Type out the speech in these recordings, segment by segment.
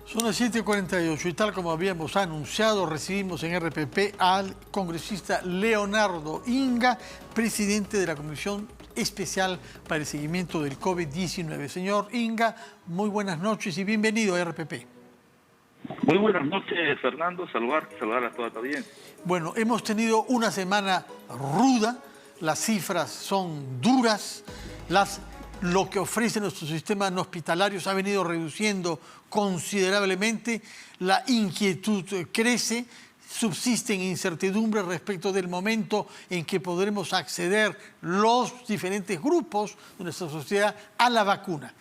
Son las 7:48 y tal como habíamos anunciado, recibimos en RPP al congresista Leonardo Inga, presidente de la Comisión Especial para el Seguimiento del COVID-19. Señor Inga, muy buenas noches y bienvenido a RPP. Muy buenas noches, Fernando. Saludar a toda tu audiencia. Bueno, hemos tenido una semana ruda, las cifras son duras, lo que ofrece nuestro sistema hospitalario se ha venido reduciendo considerablemente, la inquietud crece, subsisten incertidumbres respecto del momento en que podremos acceder los diferentes grupos de nuestra sociedad a la vacuna.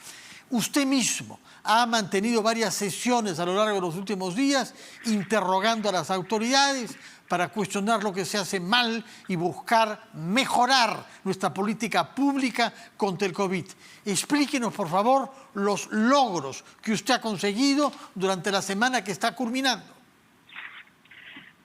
Usted mismo ha mantenido varias sesiones a lo largo de los últimos días interrogando a las autoridades para cuestionar lo que se hace mal y buscar mejorar nuestra política pública contra el COVID. Explíquenos, por favor, los logros que usted ha conseguido durante la semana que está culminando.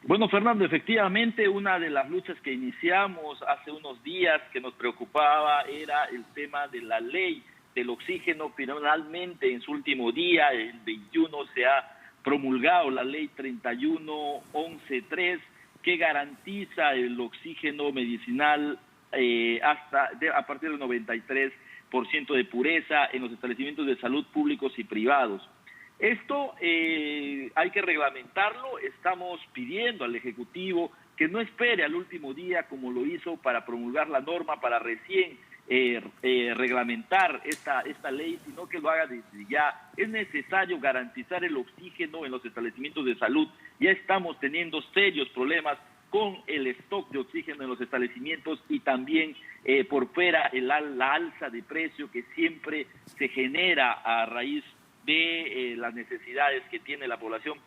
Bueno, Fernando, efectivamente, una de las luchas que iniciamos hace unos días que nos preocupaba era el tema de la ley del oxígeno. Finalmente, en su último día, el 21, se ha promulgado la ley 31.11.3, que garantiza el oxígeno medicinal a partir del 93% de pureza en los establecimientos de salud públicos y privados. Esto hay que reglamentarlo. Estamos pidiendo al Ejecutivo que no espere al último día como lo hizo para promulgar la norma, para recién reglamentar esta ley, sino que lo haga desde ya. Es necesario garantizar el oxígeno en los establecimientos de salud. Ya estamos teniendo serios problemas con el stock de oxígeno en los establecimientos y también por fuera la alza de precio que siempre se genera a raíz de las necesidades que tiene la población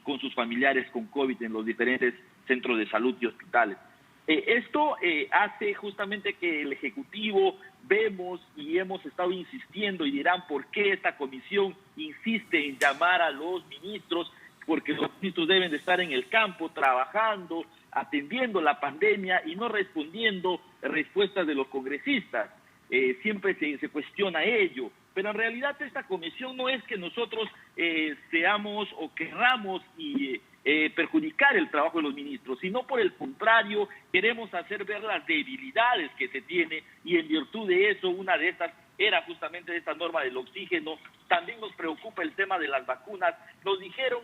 con sus familiares con COVID en los diferentes centros de salud y hospitales. Esto hace justamente que el Ejecutivo vemos y hemos estado insistiendo, y dirán por qué esta comisión insiste en llamar a los ministros, porque los ministros deben de estar en el campo trabajando, atendiendo la pandemia y no respondiendo respuestas de los congresistas. Siempre se cuestiona ello, pero en realidad esta comisión no es que nosotros seamos o querramos perjudicar el trabajo de los ministros, sino por el contrario, queremos hacer ver las debilidades que se tiene, y en virtud de eso, una de estas era justamente esta norma del oxígeno. También nos preocupa el tema de las vacunas. Nos dijeron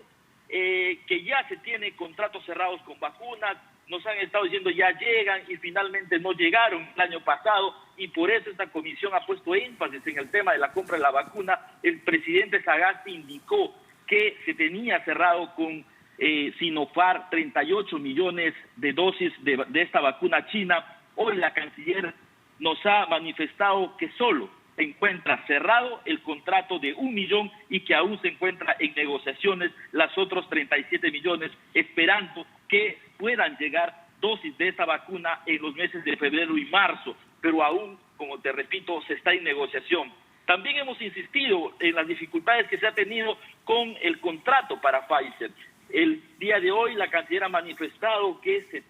que ya se tiene contratos cerrados con vacunas, nos han estado diciendo ya llegan y finalmente no llegaron el año pasado, y por eso esta comisión ha puesto énfasis en el tema de la compra de la vacuna. El presidente Sagasti indicó que se tenía cerrado con Sinopharm 38 millones de dosis de esta vacuna china. Hoy la canciller nos ha manifestado que solo se encuentra cerrado el contrato de 1 millón y que aún se encuentra en negociaciones las otros 37 millones, esperando que puedan llegar dosis de esta vacuna en los meses de febrero y marzo, pero aún, como te repito, se está en negociación. También hemos insistido en las dificultades que se ha tenido con el contrato para Pfizer. El día de hoy la canciller ha manifestado que se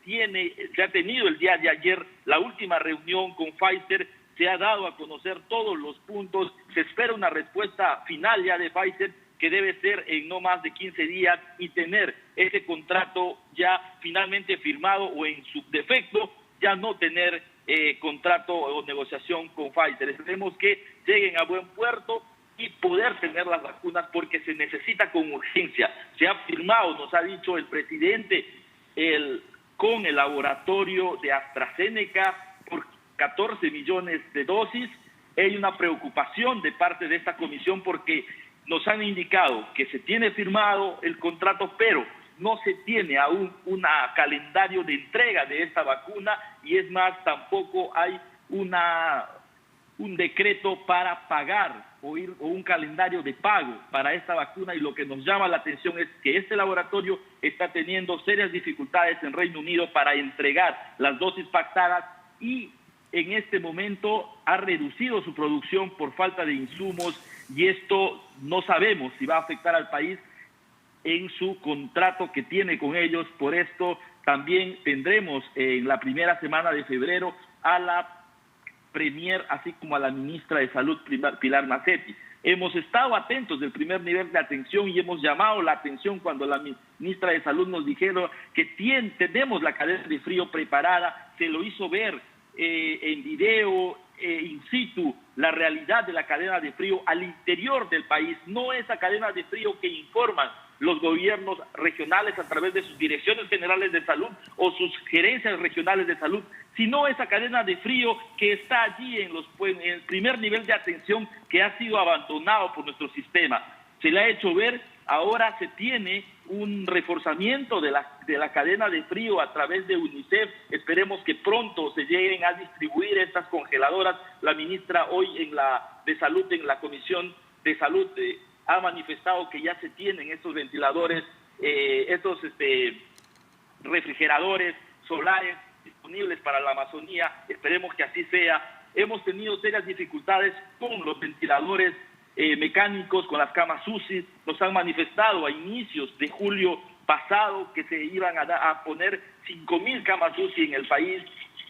ha tenido el día de ayer la última reunión con Pfizer, se ha dado a conocer todos los puntos, se espera una respuesta final ya de Pfizer que debe ser en no más de 15 días y tener ese contrato ya finalmente firmado, o en su defecto ya no tener contrato o negociación con Pfizer. Esperemos que lleguen a buen puerto y poder tener las vacunas, porque se necesita con urgencia. Se ha firmado, nos ha dicho el presidente, con el laboratorio de AstraZeneca por 14 millones de dosis. Hay una preocupación de parte de esta comisión porque nos han indicado que se tiene firmado el contrato, pero no se tiene aún un calendario de entrega de esta vacuna, y es más, tampoco hay un decreto para pagar o un calendario de pago para esta vacuna. Y lo que nos llama la atención es que este laboratorio está teniendo serias dificultades en Reino Unido para entregar las dosis pactadas, y en este momento ha reducido su producción por falta de insumos, y esto no sabemos si va a afectar al país en su contrato que tiene con ellos. Por esto también tendremos en la primera semana de febrero a la Premier, así como a la ministra de Salud, Pilar Macetti. Hemos estado atentos del primer nivel de atención y hemos llamado la atención cuando la ministra de Salud nos dijeron que tenemos la cadena de frío preparada. Se lo hizo ver en video, in situ, la realidad de la cadena de frío al interior del país, no esa cadena de frío que informan los gobiernos regionales a través de sus direcciones generales de salud o sus gerencias regionales de salud, sino esa cadena de frío que está allí en el primer nivel de atención que ha sido abandonado por nuestro sistema. Se le ha hecho ver, ahora se tiene un reforzamiento de la cadena de frío a través de UNICEF. Esperemos que pronto se lleguen a distribuir estas congeladoras. La ministra hoy en la Comisión de Salud ha manifestado que ya se tienen estos ventiladores, estos refrigeradores solares disponibles para la Amazonía. Esperemos que así sea. Hemos tenido serias dificultades con los ventiladores mecánicos, con las camas UCI. Nos han manifestado a inicios de julio pasado que se iban a poner 5.000 camas UCI en el país.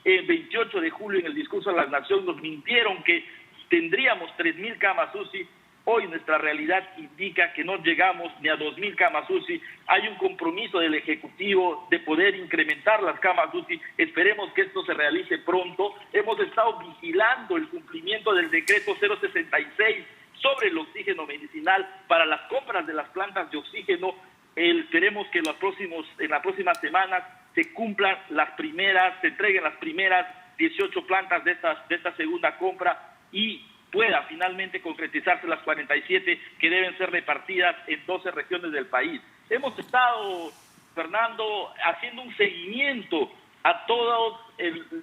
El 28 de julio en el discurso de la Nación nos mintieron que tendríamos 3.000 camas UCI. Hoy nuestra realidad indica que no llegamos ni a 2.000 camas UCI. Hay un compromiso del Ejecutivo de poder incrementar las camas UCI. Esperemos que esto se realice pronto. Hemos estado vigilando el cumplimiento del decreto 066 sobre el oxígeno medicinal para las compras de las plantas de oxígeno. Esperemos que en las próximas semanas se cumplan se entreguen las primeras 18 plantas de esta segunda compra y pueda finalmente concretizarse las 47 que deben ser repartidas en 12 regiones del país. Hemos estado, Fernando, haciendo un seguimiento a toda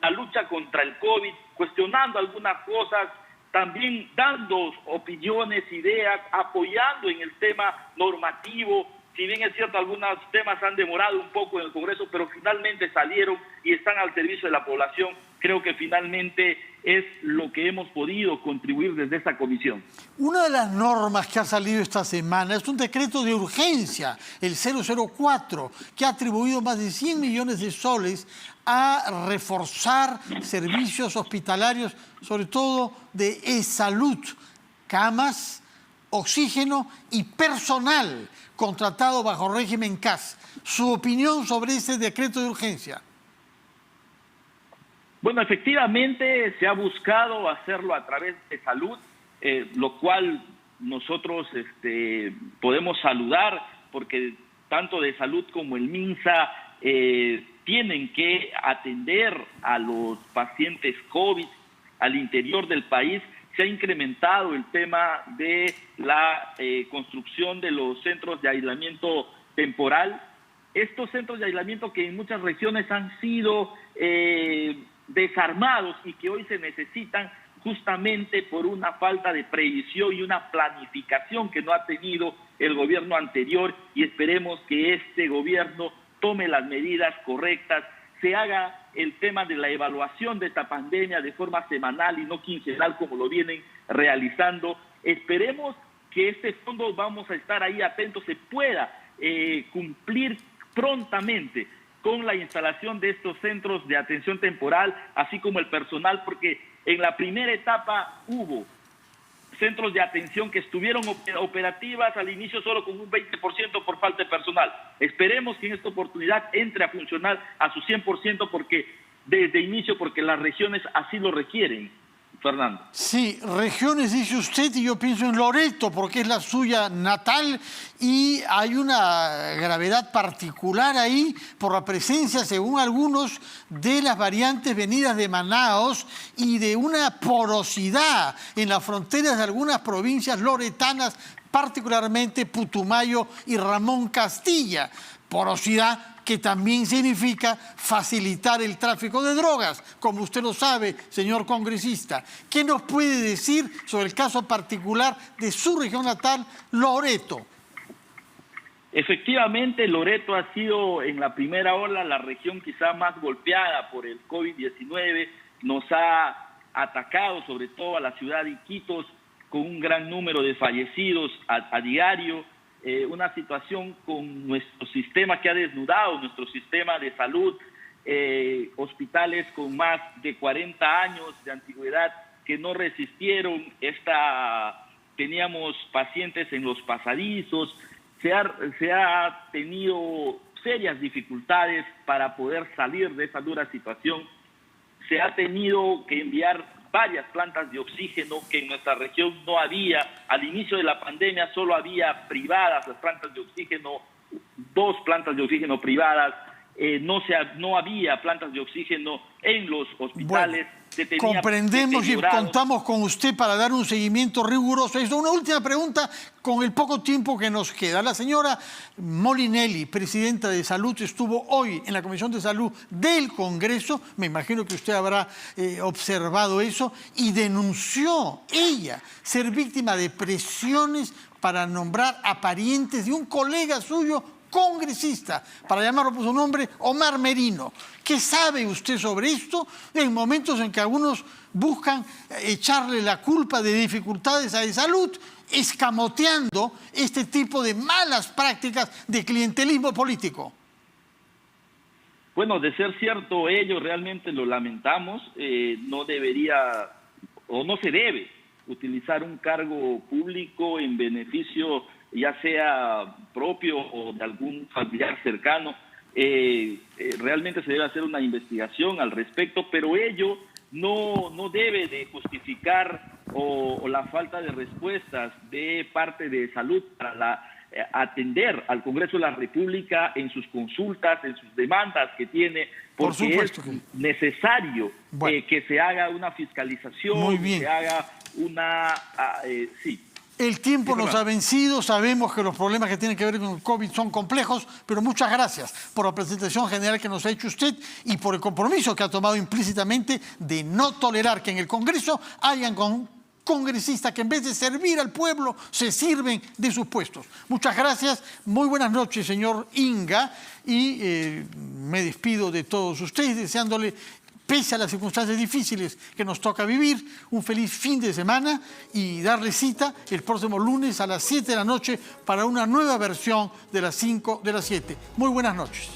la lucha contra el COVID, cuestionando algunas cosas, también dando opiniones, ideas, apoyando en el tema normativo. Si bien es cierto, algunos temas han demorado un poco en el Congreso, pero finalmente salieron y están al servicio de la población. Creo que finalmente es lo que hemos podido contribuir desde esta comisión. Una de las normas que ha salido esta semana es un decreto de urgencia, el 004, que ha atribuido más de 100 millones de soles a reforzar servicios hospitalarios, sobre todo de salud, camas, oxígeno y personal contratado bajo régimen CAS. ¿Su opinión sobre este decreto de urgencia? Bueno, efectivamente se ha buscado hacerlo a través de salud, lo cual nosotros podemos saludar, porque tanto de salud como el MINSA tienen que atender a los pacientes COVID al interior del país. Se ha incrementado el tema de la construcción de los centros de aislamiento temporal. Estos centros de aislamiento que en muchas regiones han sido desarmados y que hoy se necesitan justamente por una falta de previsión y una planificación que no ha tenido el gobierno anterior, y esperemos que este gobierno tome las medidas correctas, se haga el tema de la evaluación de esta pandemia de forma semanal y no quincenal como lo vienen realizando. Esperemos que este fondo, vamos a estar ahí atentos, se pueda cumplir prontamente con la instalación de estos centros de atención temporal, así como el personal, porque en la primera etapa hubo centros de atención que estuvieron operativas al inicio solo con un 20% por falta de personal. Esperemos que en esta oportunidad entre a funcionar a su 100% desde inicio, porque las regiones así lo requieren. Fernando. Sí, regiones dice usted, y yo pienso en Loreto, porque es la suya natal, y hay una gravedad particular ahí por la presencia, según algunos, de las variantes venidas de Manaos y de una porosidad en las fronteras de algunas provincias loretanas, particularmente Putumayo y Ramón Castilla. Porosidad que también significa facilitar el tráfico de drogas, como usted lo sabe, señor congresista. ¿Qué nos puede decir sobre el caso particular de su región natal, Loreto? Efectivamente, Loreto ha sido en la primera ola la región quizá más golpeada por el COVID-19. Nos ha atacado sobre todo a la ciudad de Iquitos con un gran número de fallecidos a diario. Una situación con nuestro sistema que ha desnudado nuestro sistema de salud, hospitales con más de 40 años de antigüedad que no resistieron esta teníamos pacientes en los pasadizos, se ha tenido serias dificultades para poder salir de esa dura situación. Se ha tenido que enviar varias plantas de oxígeno que en nuestra región no había. Al inicio de la pandemia solo había privadas las plantas de oxígeno, 2 plantas de oxígeno privadas. No había plantas de oxígeno en los hospitales. Bueno, comprendemos y contamos con usted para dar un seguimiento riguroso. Una última pregunta con el poco tiempo que nos queda. La señora Molinelli, presidenta de Salud, estuvo hoy en la Comisión de Salud del Congreso. Me imagino que usted habrá observado eso y denunció ella ser víctima de presiones para nombrar a parientes de un colega suyo congresista, para llamarlo por su nombre, Omar Merino. ¿Qué sabe usted sobre esto en momentos en que algunos buscan echarle la culpa de dificultades a De Salud, escamoteando este tipo de malas prácticas de clientelismo político? Bueno, de ser cierto ello, realmente lo lamentamos. No debería o no se debe utilizar un cargo público en beneficio ya sea propio o de algún familiar cercano. Realmente se debe hacer una investigación al respecto, pero ello no debe de justificar o la falta de respuestas de parte de Salud para atender al Congreso de la República en sus consultas, en sus demandas que tiene, porque es necesario que se haga una fiscalización, muy bien, que se haga una... sí. El tiempo nos ha vencido, sabemos que los problemas que tienen que ver con el COVID son complejos, pero muchas gracias por la presentación general que nos ha hecho usted y por el compromiso que ha tomado implícitamente de no tolerar que en el Congreso hayan congresistas que en vez de servir al pueblo se sirven de sus puestos. Muchas gracias, muy buenas noches, señor Inga, y me despido de todos ustedes deseándole, pese a las circunstancias difíciles que nos toca vivir, un feliz fin de semana y darle cita el próximo lunes a las 7 de la noche para una nueva versión de las 5 de las 7. Muy buenas noches.